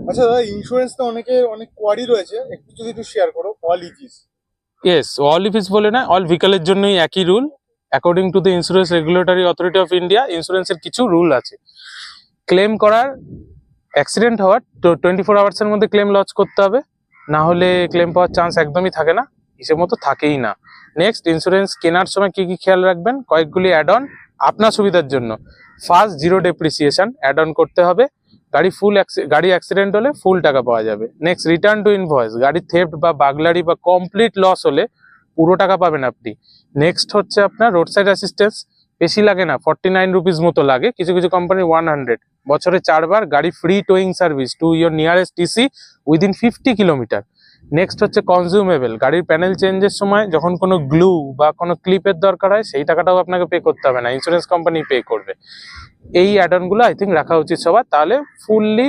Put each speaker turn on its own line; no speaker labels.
আচ্ছা দাদা, ইন্স্যুরেন্স তো অনেক কোয়ারি রয়েছে, একটু যদি একটু শেয়ার করো অল ইজিস।
ইয়েস, অল ইফিস বলে না, অল ভেহিকলের জন্যই একই rule. According to the insurance regulatory authority of India, ইন্স্যুরেন্সের কিছু রুল আছে। ক্লেম করার, অ্যাক্সিডেন্ট হওয়ার 24 আওয়ার্সের মধ্যে ক্লেম লঞ্চ করতে হবে, না হলে ক্লেম পাওয়ার চান্স একদমই থাকে না, হিসেব মতো থাকেই না। নেক্সট, ইন্স্যুরেন্স কেনার সময় কি কি খেয়াল রাখবেন, কয়েকগুলি অ্যাড অন আপনার সুবিধার জন্য। First, zero depreciation add on করতে হবে। গাড়ি অ্যাক্সিডেন্ট হলে ফুল টাকা পাওয়া যাবে। নেক্সট, রিটার্ন টু ইনভয়েস, গাড়ি থেফট বা বাগলারি বা কমপ্লিট লস হলে পুরো টাকা পাবেন আপনি। নেক্সট হচ্ছে আপনার রোড সাইড অ্যাসিস্ট্যান্স, বেশি লাগে না, 49 রুপিস মতো লাগে, কিছু কিছু কোম্পানি 100। বছরে 4 বার গাড়ি free towing service to your nearest TC within 50 kilometre. Next হচ্ছে কনজিউমেবল, গাড়ির প্যানেল চেঞ্জের সময় যখন কোনো গ্লু বা কোনো ক্লিপের দরকার হয়, সেই টাকাটাও আপনাকে পে করতে হবে না, ইন্স্যুরেন্স কোম্পানি পে করবে। এই অ্যাড অন গুলো আই থিঙ্ক রাখা উচিত সবার, তাহলে ফুললি